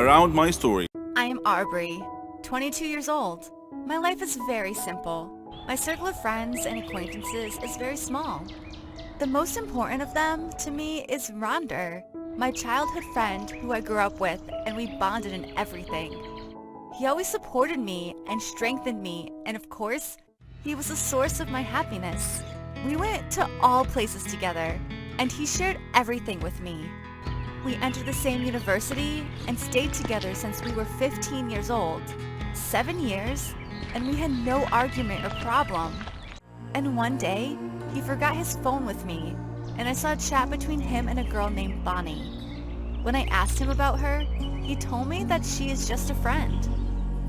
around my story. I am Aubrey, 22 years old. My life is very simple. My circle of friends and acquaintances is very small. The most important of them to me is Ronder, my childhood friend who I grew up with, and we bonded in everything. He always supported me and strengthened me, and of course, he was the source of my happiness. We went to all places together, and he shared everything with me. We entered the same university and stayed together since we were 15 years old. 7 years, and we had no argument or problem. And one day, he forgot his phone with me, and I saw a chat between him and a girl named Bonnie. When I asked him about her, he told me that she is just a friend.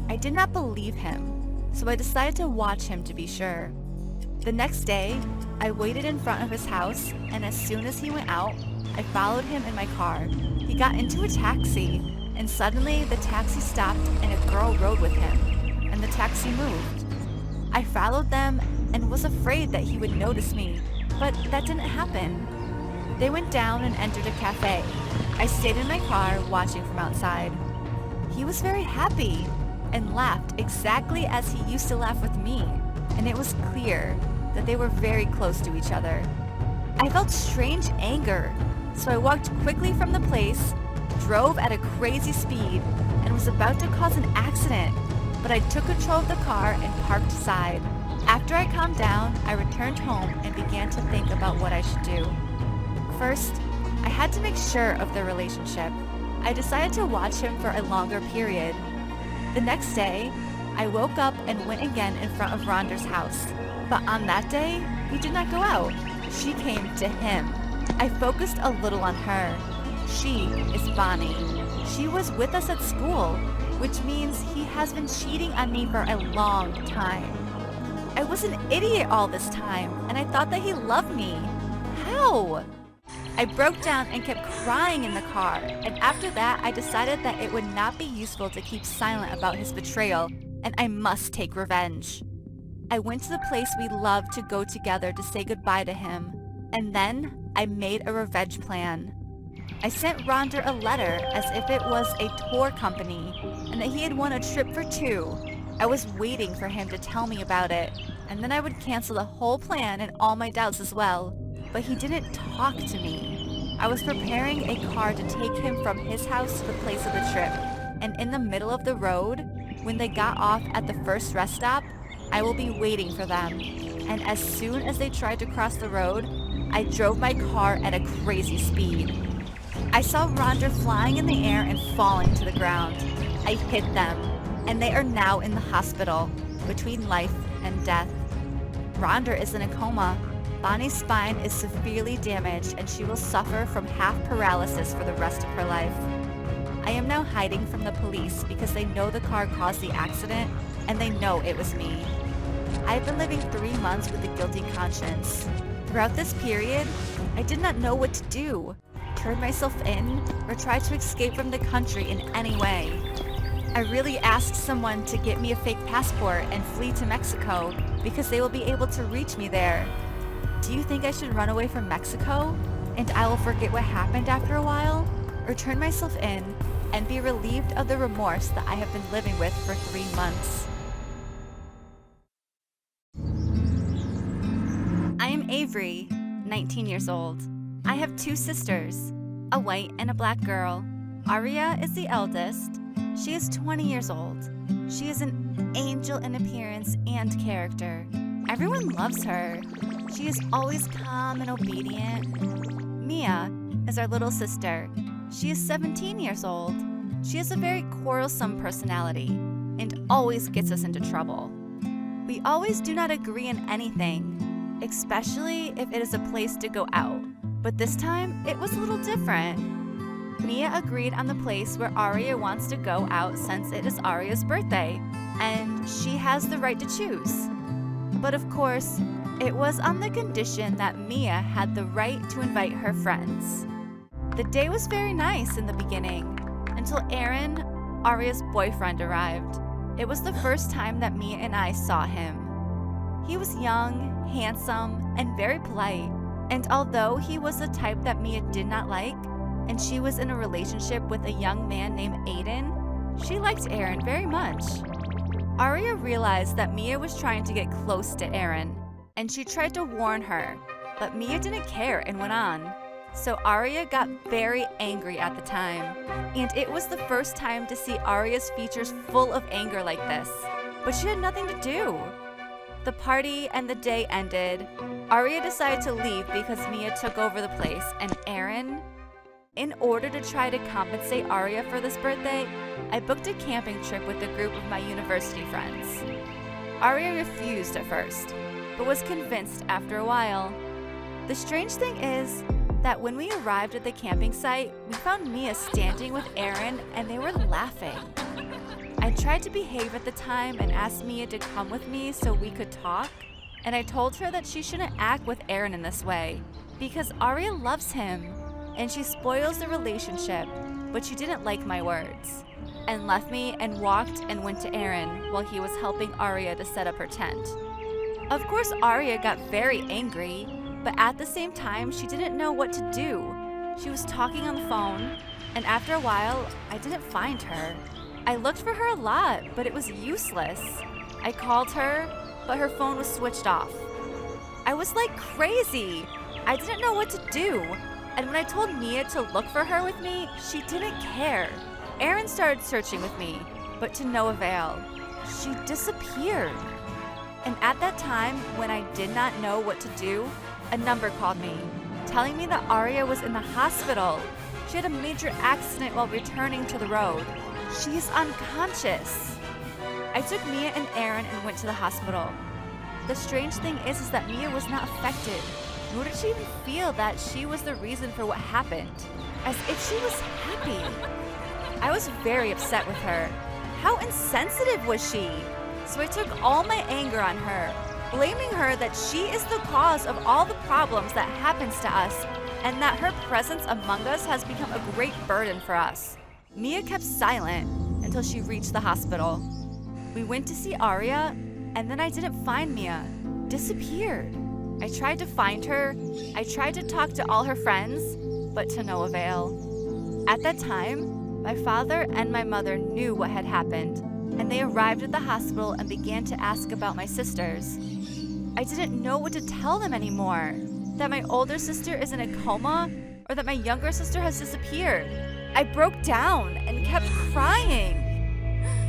I did not believe him, so I decided to watch him to be sure. The next day, I waited in front of his house, and as soon as he went out, I followed him in my car. He got into a taxi, and suddenly the taxi stopped and a girl rode with him, and the taxi moved. I followed them and was afraid that he would notice me, but that didn't happen. They went down and entered a cafe. I stayed in my car watching from outside. He was very happy and laughed exactly as he used to laugh with me, and it was clear that they were very close to each other. I felt strange anger, so I walked quickly from the place, drove at a crazy speed, and was about to cause an accident, but I took control of the car and parked aside. After I calmed down, I returned home and began to think about what I should do. First, I had to make sure of their relationship. I decided to watch him for a longer period. The next day, I woke up and went again in front of Ronder's house, but on that day, he did not go out. She came to him. I focused a little on her. She is Bonnie. She was with us at school, which means he has been cheating on me for a long time. I was an idiot all this time, and I thought that he loved me. How? I broke down and kept crying in the car, and after that, I decided that it would not be useful to keep silent about his betrayal, and I must take revenge. I went to the place we loved to go together to say goodbye to him, and then I made a revenge plan. I sent Ronder a letter as if it was a tour company and that he had won a trip for 2. I was waiting for him to tell me about it, and then I would cancel the whole plan and all my doubts as well. But he didn't talk to me. I was preparing a car to take him from his house to the place of the trip, and in the middle of the road, when they got off at the first rest stop, I will be waiting for them, and as soon as they tried to cross the road, I drove my car at a crazy speed. I saw Ronder flying in the air and falling to the ground. I hit them, and they are now in the hospital, between life and death. Ronder is in a coma. Bonnie's spine is severely damaged, and she will suffer from half paralysis for the rest of her life. I am now hiding from the police because they know the car caused the accident, and they know it was me. I've been living 3 months with a guilty conscience. Throughout this period, I did not know what to do. Turn myself in or try to escape from the country in any way. I really asked someone to get me a fake passport and flee to Mexico because they will be able to reach me there. Do you think I should run away from Mexico and I will forget what happened after a while? Or turn myself in and be relieved of the remorse that I have been living with for 3 months? I am Avery, 19 years old. I have 2 sisters, a white and a black girl. Aria is the eldest. She is 20 years old. She is an angel in appearance and character. Everyone loves her. She is always calm and obedient. Mia is our little sister. She is 17 years old. She has a very quarrelsome personality and always gets us into trouble. We always do not agree on anything, especially if it is a place to go out. But this time, it was a little different. Mia agreed on the place where Aria wants to go out since it is Aria's birthday, and she has the right to choose. But of course, it was on the condition that Mia had the right to invite her friends. The day was very nice in the beginning, until Aaron, Aria's boyfriend, arrived. It was the first time that Mia and I saw him. He was young, handsome, and very polite, and although he was the type that Mia did not like, and she was in a relationship with a young man named Aiden, she liked Aaron very much. Aria realized that Mia was trying to get close to Aaron, and she tried to warn her, but Mia didn't care and went on. So Aria got very angry at the time, and it was the first time to see Aria's features full of anger like this, but she had nothing to do. The party and the day ended. Aria decided to leave because Mia took over the place, and Aaron, in order to try to compensate Aria for this birthday, I booked a camping trip with a group of my university friends. Aria refused at first, but was convinced after a while. The strange thing is that when we arrived at the camping site, we found Mia standing with Aaron and they were laughing. I tried to behave at the time and asked Mia to come with me so we could talk, and I told her that she shouldn't act with Aaron in this way because Aria loves him and she spoils the relationship, but she didn't like my words and left me and walked and went to Aaron while he was helping Aria to set up her tent. Of course, Aria got very angry, but at the same time, she didn't know what to do. She was talking on the phone, and after a while, I didn't find her. I looked for her a lot, but it was useless. I called her, but her phone was switched off. I was like crazy. I didn't know what to do. And when I told Mia to look for her with me, she didn't care. Aaron started searching with me, but to no avail. She disappeared. And at that time, when I did not know what to do, a number called me, telling me that Aria was in the hospital. She had a major accident while returning to the road. She is unconscious. I took Mia and Aaron and went to the hospital. The strange thing is that Mia was not affected, nor did she even feel that she was the reason for what happened, as if she was happy. I was very upset with her. How insensitive was she? So I took all my anger on her, blaming her that she is the cause of all the problems that happens to us and that her presence among us has become a great burden for us. Mia kept silent until she reached the hospital. We went to see Aria, and then I didn't find Mia. Disappeared. I tried to find her. I tried to talk to all her friends, but to no avail. At that time, my father and my mother knew what had happened, and they arrived at the hospital and began to ask about my sisters. I didn't know what to tell them anymore. That my older sister is in a coma, or that my younger sister has disappeared. I broke down and kept crying.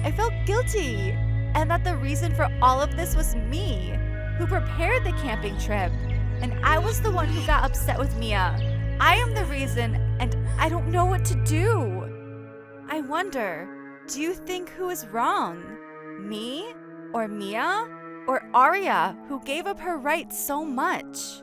I felt guilty, and that the reason for all of this was me, who prepared the camping trip, and I was the one who got upset with Mia. I am the reason, and I don't know what to do. I wonder, do you think who is wrong? Me? Or Mia? Or Aria, who gave up her rights so much?